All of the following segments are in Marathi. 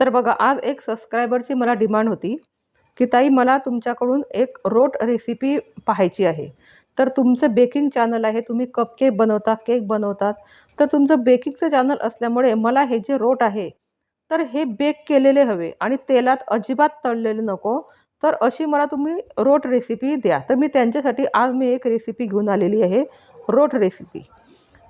तर बघा, आज एक सबस्क्रायबरची मला डिमांड होती, की ताई मला तुमच्याकडून एक रोट रेसिपी पाहायची आहे. तर तुमचं बेकिंग चॅनल आहे, तुम्ही कपकेक बनवता, केक बनवतात. तर तुमचं बेकिंगचं चॅनल असल्यामुळे मला हे जे रोट आहे, तर हे बेक केलेले हवे आणि तेलात अजिबात तळलेले नको. तर अशी मला तुम्ही रोट रेसिपी द्या. तर मी त्यांच्यासाठी आज एक रेसिपी घेऊन आलेली आहे, रोट रेसिपी.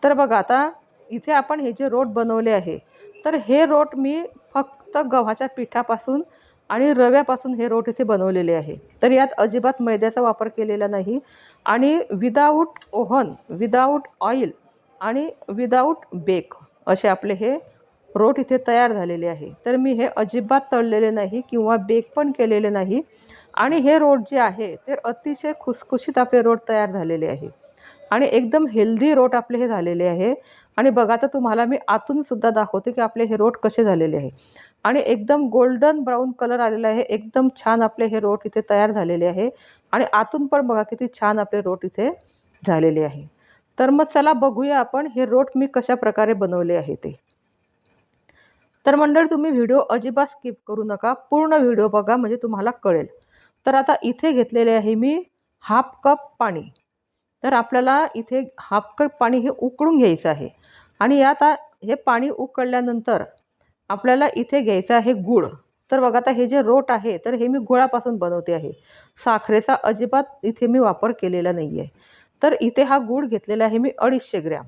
तर बघा आता इथे आपण हे जे रोट बनवले आहे, तर हे रोट मी फक्त गव्हाच्या पिठापासून आणि रव्यापासून हे रोट इथे बनवलेले आहे. तर यात अजिबात मैद्याचा वापर केलेला नाही आणि विदाऊट ओव्हन, विदाऊट ऑइल आणि विदाऊट बेक असे आपले हे रोट इथे तयार झालेले आहे. तर मी हे अजिबात तळलेले नाही किंवा बेक पण केलेले नाही आणि हे रोट जे आहे ते अतिशय खुसखुशीत आपले रोट तयार झालेले आहे आणि एकदम हेल्दी रोट आपले हे झालेले आहे. आणि बघा तर तुम्हाला मी आतून सुद्धा दाखवते की आपले हे रोट कसे झालेले आहे आणि एकदम गोल्डन ब्राऊन कलर आलेला आहे. एकदम छान आपले हे रोट इथे तयार झालेले आहे आणि आतून पण बघा किती छान आपले रोट इथे झालेले आहे. तर मग चला बघूया आपण हे रोट मी कशा प्रकारे बनवले आहे ते. तर मंडळी, तुम्ही व्हिडिओ अजिबात स्किप करू नका, पूर्ण व्हिडिओ बघा म्हणजे तुम्हाला कळेल. तर आता इथे घेतलेले आहे मी हाफ कप पाणी. तर आपल्याला इथे हाफ कप पाणी हे उकळून घ्यायचं आहे आणि यात हे पाणी उकळल्यानंतर आपल्याला इथे घ्यायचं आहे गूळ. तर बघा आता हे जे रोट आहे तर हे मी गुळापासून बनवते आहे, साखरेचा अजिबात इथे मी वापर केलेला नाही आहे. तर इथे हा गूळ घेतलेला आहे मी 250 ग्रॅम.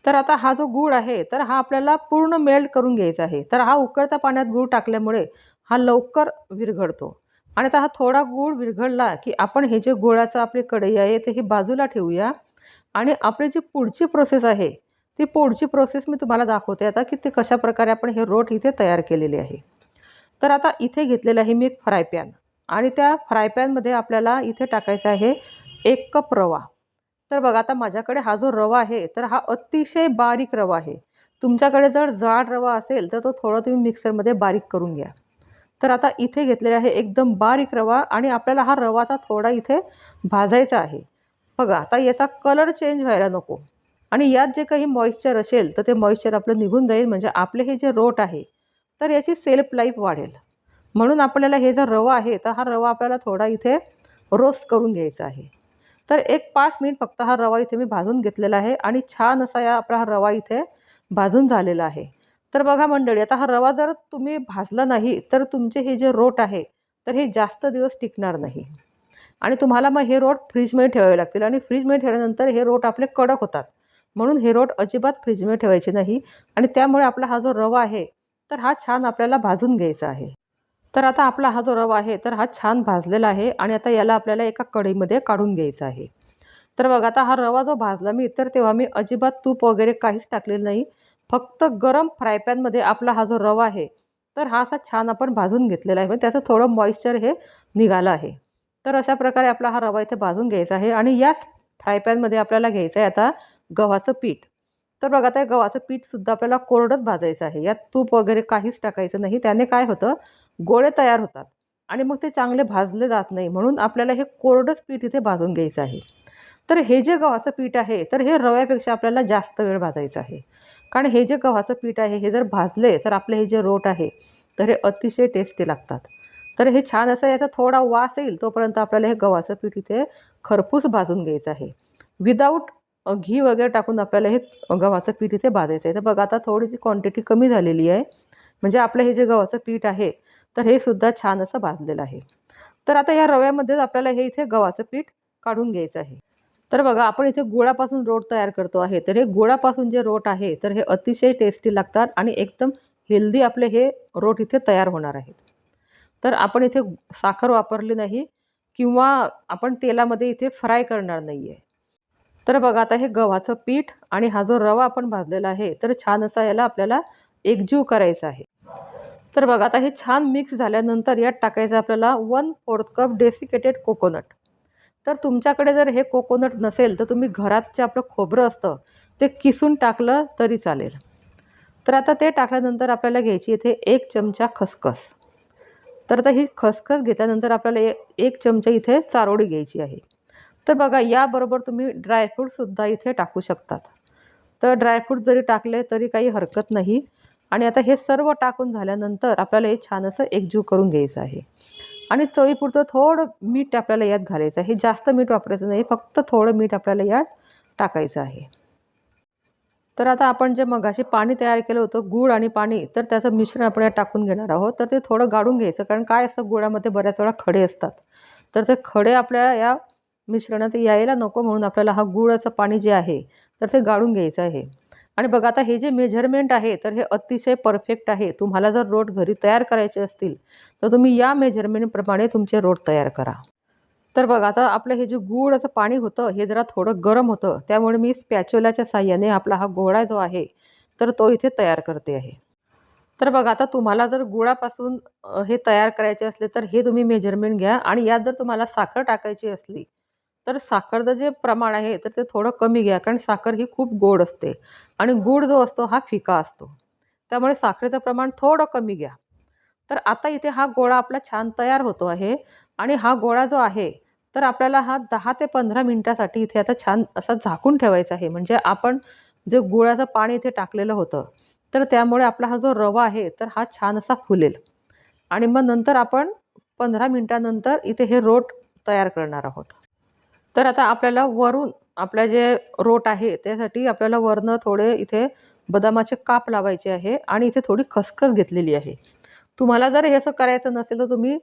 तर आता हा जो गूळ आहे तर हा आपल्याला पूर्ण मेल्ट करून घ्यायचा आहे. तर हा उकळत्या पाण्यात गूळ टाकल्यामुळे हा लवकर विरघळतो आणि आता हा थोडा गूळ विरघळला की आपण हे जे गुळाचं आपली कढई आहे ते ही बाजूला ठेवूया आणि आपली जी पुढची प्रोसेस आहे ती पुढची प्रोसेस मी तुम्हाला दाखवते आता की ते कशा प्रकारे आपण हे रोट इथे तयार केलेले आहे. तर आता इथे घेतलेलं आहे मी एक फ्राय पॅन आणि त्या फ्राय पॅनमध्ये आपल्याला इथे टाकायचा आहे 1 कप रवा. तर बघा आता माझ्याकडे हा जो रवा आहे तर हा अतिशय बारीक रवा आहे. तुमच्याकडे जर जाड रवा असेल तर तो थोडा तुम्ही मिक्सरमध्ये बारीक करून घ्या. तर आता इथे घेतलेला आहे एकदम बारीक रवा आणि आपल्याला हा रवा आता थोडा इथे भाजायचा आहे. बघा आता याचा कलर चेंज व्हायला नको आणि यात जे काही मॉइश्चर असेल तर ते मॉइश्चर आपलं निघून जाईल, म्हणजे आपले हे जे रोट आहे तर याची सेल्फ लाईफ वाढेल. म्हणून आपल्याला हे जो रवा आहे तर हा रवा आपल्याला थोडा इथे रोस्ट करून घ्यायचा आहे. तर एक 5 मिनिट फक्त हा रवा इथे मी भाजून घेतलेला आहे आणि छान असा आपला हा रवा इथे भाजून झालेला आहे. तर बघा मंडळी, आता हा रवा जर तुम्ही भाजला नाही तर तुमचे हे जे रोट आहे तर हे जास्त दिवस टिकणार नाही आणि तुम्हाला मग हे रोट फ्रीजमध्ये ठेवावे लागतील आणि फ्रीजमध्ये ठेवल्यानंतर हे रोट आपले कडक होतात. म्हणून हे रोट अजिबात फ्रीजमध्ये ठेवायचे नाही आणि त्यामुळे आपला हा जो रवा आहे तर हा छान आपल्याला भाजून घ्यायचा आहे. तर आता आपला हा जो रवा आहे तर हा छान भाजलेला आहे आणि आता याला आपल्याला एका कढईमध्ये काढून घ्यायचा आहे. तर बघा आता हा रवा जो भाजला मी तर तेव्हा मी अजिबात तूप वगैरे काहीच टाकलेलं नाही. फक्त गरम फ्राय पॅनमध्ये आपला हा जो रवा आहे तर हा असा छान आपण भाजून घेतलेला आहे, म्हणजे त्याचं थोडं मॉइश्चर हे निघालं आहे. तर अशा प्रकारे आपला हा रवा इथे भाजून घ्यायचा आहे आणि याच फ्राय पॅनमध्ये आपल्याला घ्यायचं आहे आता गव्हाचं पीठ. तर बघा आता गव्हाचं पीठसुद्धा आपल्याला कोरडंच भाजायचं आहे, यात तूप वगैरे काहीच टाकायचं नाही. त्याने काय होतं, गोळे तयार होतात आणि मग ते चांगले भाजले जात नाही. म्हणून आपल्याला हे कोरडंच पीठ इथे भाजून घ्यायचं आहे. तर हे जे गव्हाचं पीठ आहे तर हे रव्यापेक्षा आपल्याला जास्त वेळ भाजायचं आहे, कारण हे जे गव्हाचं पीठ आहे हे जर भाजले तर आपले हे जे रोट आहे तर हे अतिशय टेस्टी लागतात. तर हे छान असं याचा थोडा वास येईल तोपर्यंत आपल्याला हे गव्हाचं पीठ इथे खरपूस भाजून घ्यायचं आहे. विदाऊट घी वगैरे टाकून आपल्याला हे गव्हाचं पीठ इथे भाजायचं आहे. तर बघा आता थोडीशी क्वांटिटी कमी झालेली आहे, म्हणजे आपलं हे जे गव्हाचं पीठ आहे तर हे सुद्धा छान असं भाजलेलं आहे. तर आता या रव्यामध्येच आपल्याला हे इथे गव्हाचं पीठ काढून घ्यायचं आहे. तर बघा आपण इथे गुळापासून रोट तयार करतो आहे, तर हे गुळापासून जे रोट आहे तर हे अतिशय टेस्टी लागतात आणि एकदम हेल्दी आपले हे रोट इथे तयार होणार आहेत. तर आपण इथे साखर वापरली नाही किंवा आपण तेलामध्ये इथे फ्राय करणार नाही आहे. तर बघा आता हे गव्हाचं पीठ आणि हा जो रवा आपण भाजलेला आहे तर छान असा याला आपल्याला एकजीव करायचा आहे. तर बघा आता हे छान मिक्स झाल्यानंतर यात टाकायचं आपल्याला 1/4 कप डेसिकेटेड कोकोनट. तर तुमच्याकडे जर हे कोकोनट नसेल तर तुम्ही घरात जे आपलं खोबरं असतं ते किसून टाकलं तरी चालेल. तर आता ते टाकल्यानंतर आपल्याला घ्यायची इथे 1 चमचा खसखस. तर आता ही खसखस घेतल्यानंतर आपल्याला 1 चमचा इथे चारोळी घ्यायची आहे. तर बघा याबरोबर तुम्ही ड्रायफ्रूटसुद्धा इथे टाकू शकतात. तर ड्रायफ्रूट जरी टाकले तरी काही हरकत नाही. आणि आता हे सर्व टाकून झाल्यानंतर आपल्याला हे छान असं एकजीव करून घ्यायचं आहे. आणि चवीपुरतं थोडं मीठ आपल्याला यात घालायचं आहे. जास्त मीठ वापरायचं नाही, फक्त थोडं मीठ आपल्याला यात टाकायचं आहे. तर आता आपण जे मगाशी पाणी तयार केलं होतं, गूळ आणि पाणी, तर त्याचं मिश्रण आपण यात टाकून घेणार आहोत. तर ते थोडं गाळून घ्यायचं, कारण काय असतं गुळामध्ये बऱ्याच वेळा खडे असतात. तर ते खडे आपल्या या मिश्रणात यायला नको म्हणून आपल्याला हा गुळाचं पाणी जे आहे तर ते गाळून घ्यायचं आहे. आणि बघा आता हे जे मेजरमेंट आहे तर हे अतिशय परफेक्ट आहे. तुम्हाला जर रोट घरी तयार करायचे असतील तर तुम्ही या मेजरमेंटप्रमाणे तुमचे रोट तयार करा. तर बघा आता आपलं हे जे गुळाचं पाणी होतं हे जरा थोडं गरम होतं, त्यामुळे मी स्पॅच्युलाच्या साहाय्याने आपला हा गोळा जो आहे तर तो इथे तयार करते आहे. तर बघा आता तुम्हाला जर गुळापासून हे तयार करायचे असले तर हे तुम्ही मेजरमेंट घ्या आणि यात जर तुम्हाला साखर टाकायची असली तर साखरचं जे प्रमाण आहे तर ते थोडं कमी घ्या, कारण साखर ही खूप गोड असते आणि गूळ जो असतो हा फिका असतो. त्यामुळे साखरेचं प्रमाण थोडं कमी घ्या. तर आता इथे हा गोळा आपला छान तयार होतो आहे आणि हा गोळा जो आहे तर आपल्याला हा 10 ते 15 मिनिटासाठी इथे आता छान असा झाकून ठेवायचा आहे. म्हणजे आपण जे गुळाचं पाणी इथे टाकलेलं होतं तर त्यामुळे आपला हा जो रवा आहे तर हा छान असा फुलेल आणि मग नंतर आपण 15 मिनिटानंतर इथे हे रोट तयार करणार आहोत. तर आता आपल्याला वरून आपलं जे रोट आहे त्यासाठी आपल्याला वरनं थोडे इथे बदामाचे काप लावायचे आहे आणि इथे थोडी खसखस घेतलेली आहे. तुम्हाला जर हे असं करायचं नसेल तर तुम्ही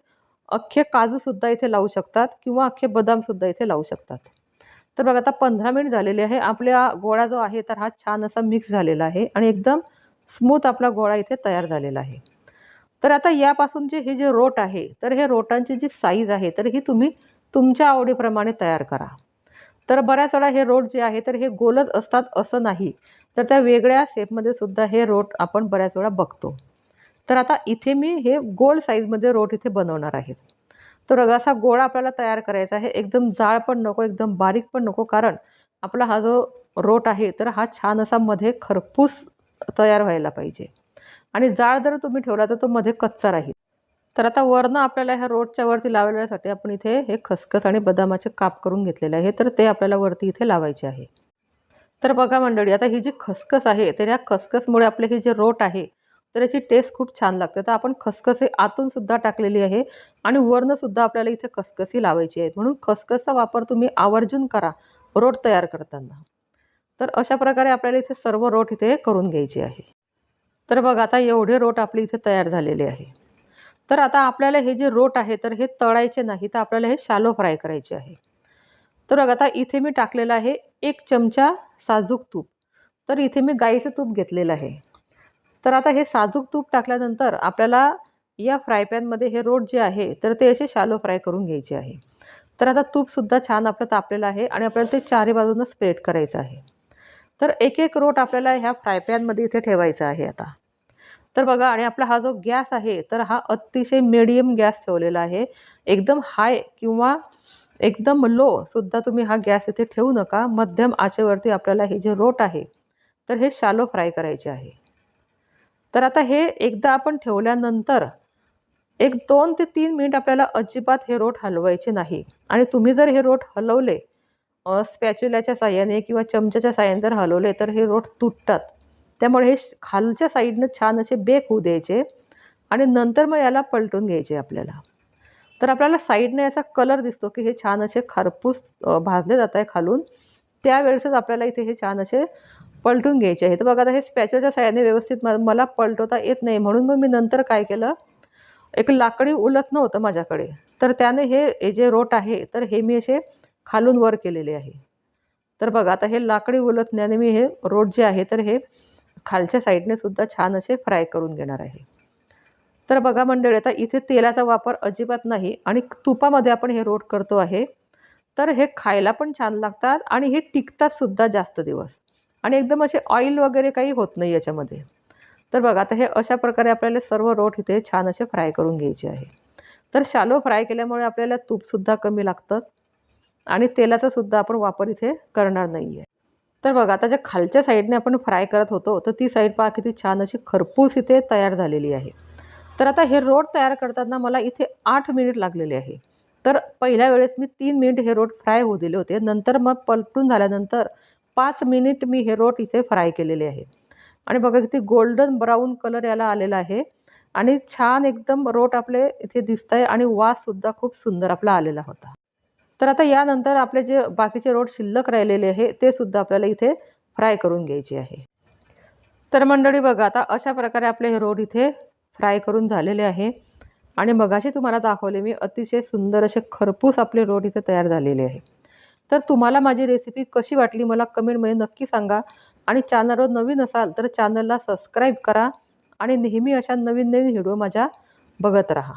अख्खे काजूसुद्धा इथे लावू शकतात किंवा अख्खे बदामसुद्धा इथे लावू शकतात. तर बघा आता 15 मिनिट झालेले आहे. आपला गोळा जो आहे तर हा छान असा मिक्स झालेला आहे आणि एकदम स्मूथ आपला गोळा इथे तयार झालेला आहे. तर आता यापासूनचे हे जे रोट आहे तर हे रोटांची जी साईज आहे तर ही तुम्ही तुमच्या आवडीप्रमाणे तयार करा. तर बऱ्याच वेळा हे रोट जे आहे तर हे गोलच असतात असं नाही, तर त्या वेगळ्या शेपमध्ये सुद्धा हे रोट आपण बऱ्याच वेळा बघतो. तर आता इथे मी हे गोल साईजमध्ये रोट इथे बनवणार आहे. तर असा गोळा आपल्याला तयार करायचा आहे. एकदम जाड पण नको, एकदम बारीक पण नको, कारण आपला हा जो रोट आहे तर हा छान असा मध्ये खरपूस तयार व्हायला पाहिजे आणि जाड जर तुम्ही ठेवला तर तो मध्ये कच्चा राहील. तर आता वरनं आपल्याला ह्या रोटच्या वरती लावण्यासाठी आपण इथे हे खसखस आणि बदामाचे काप करून घेतलेले आहे, तर ते आपल्याला वरती इथे लावायचे आहे. तर बघा मंडळी, आता ही जी खसखस आहे तर या खसखसमुळे आपले हे जे रोट आहे तर याची टेस्ट खूप छान लागते. तर आपण खसखस हे आतून सुद्धा टाकलेली आहे आणि वरनं सुद्धा आपल्याला इथे खसखसी लावायची आहे, म्हणून खसखसचा वापर तुम्ही आवर्जून करा रोट तयार करताना. तर अशा प्रकारे आपल्याला इथे सर्व रोट इथे करून घ्यायचे आहे. तर बघा आता एवढे रोट आपले इथे तयार झालेले आहे. तर आता आपल्याला हे जे रोट आहे तर हे तळायचे नाही, तर आपल्याला हे शॅलो फ्राय करायचे आहे. तर बघा आता इथे मी टाकलेलं आहे 1 चमचा साजूक तूप. तर इथे मी गाईचं तूप घेतलेलं आहे. तर आता हे साजूक तूप टाकल्यानंतर आपल्याला या फ्राय पॅनमध्ये हे रोट जे आहे तर ते असे शॅलो फ्राय करून घ्यायचे आहे. तर आता तूपसुद्धा छान आपलं तापलेलं आहे आणि आपल्याला ते चारी बाजूनं स्प्रेड करायचं आहे. तर एक एक रोट आपल्याला ह्या फ्राय पॅनमध्ये इथे ठेवायचा आहे आता. तर बघा, आणि आपला हा जो गॅस आहे तर हा अतिशय मीडियम गॅस ठेवलेला आहे. एकदम हाय किंवा एकदम लो सुद्धा तुम्ही हा गॅस इथे ठेवू नका. मध्यम आचेवरती आपल्याला हे जे रोट आहे तर हे शॅलो फ्राय करायचे आहे. तर आता हे एकदा आपण ठेवल्यानंतर एक 2 ते 3 मिनिट आपल्याला अजिबात हे रोट हलवायचे नाही आणि तुम्ही जर हे रोट हलवले स्पॅच्युलाच्या साहाय्याने किंवा चमच्याच्या साहाय्याने जर हलवले तर हे रोट तुटतात. त्यामुळे हे खालच्या साईडनं छान असे बेक होऊ द्यायचे आणि नंतर मग याला पलटून घ्यायचे आपल्याला. तर आपल्याला साईडने याचा कलर दिसतो की हे छान असे खरपूस भाजले जात आहे खालून. त्यावेळेसच आपल्याला इथे हे छान असे पलटून घ्यायचे आहे. तर बघा आता हे स्पॅच्युलाच्या साहाय्याने व्यवस्थित मला पलटवता येत नाही, म्हणून मग मी नंतर काय केलं, एक लाकडी उलथणं होतं माझ्याकडे. तर त्याने हे जे रोट आहे तर हे मी असे खालून वर केलेले आहे. तर बघा आता हे लाकडी उलथण्याने मी हे रोट जे आहे तर हे खालच्या साईडने सुद्धा छान असे फ्राय करून घेणार आहे. तर बघा मंडळी, आता इथे तेलाचा वापर अजिबात नाही आणि तुपामध्ये आपण हे रोट करतो आहे. तर हे खायला पण छान लागतात आणि हे टिकतात सुद्धा जास्त दिवस आणि एकदम असे ऑइल वगैरे काही होत नाही याच्यामध्ये. तर बघा आता हे अशा प्रकारे आपल्याला सर्व रोट इथे छान असे फ्राय करून घ्यायचे आहे. तर शॅलो फ्राय केल्यामुळे आपल्याला तूपसुद्धा कमी लागतं आणि तेलाचा सुद्धा आपण वापर इथे करणार नाही आहे. तर बघा आता ज्या खालच्या साईडने आपण फ्राय करत होतो तर ती साईड पहा किती छान अशी खरपूस इथे तयार झालेली आहे. तर आता हे रोट तयार करताना मला इथे 8 मिनिट लागलेले आहे. तर पहिल्या वेळेस मी 3 मिनिट हे रोट फ्राय होऊ दिले होते. नंतर मग पलटून झाल्यानंतर 5 मिनिट मी हे रोट इथे फ्राय केलेले आहे आणि बघा किती गोल्डन ब्राऊन कलर याला आलेला आहे आणि छान एकदम रोट आपले इथे दिसत आहे आणि वाससुद्धा खूप सुंदर आपला आलेला होता. तर आता यानंतर आपले जे बाकीचे रोट शिल्लक राहिलेले आहे ते सुद्धा आपल्याला इथे फ्राय करून घ्यायचे आहे. तर मंडळी बघा आता अशा प्रकारे आपले हे रोट इथे फ्राय करून झालेले आहे आणि मगाशी तुम्हाला दाखवले मी अतिशय सुंदर असे खरपूस आपले रोट इथे तयार झालेले आहे. तर तुम्हाला माझी रेसिपी कशी वाटली मला कमेंटमध्ये नक्की सांगा आणि चॅनलवर नवीन असाल तर चॅनलला सबस्क्राईब करा आणि नेहमी अशा नवीन नवीन व्हिडिओ माझ्या बघत राहा.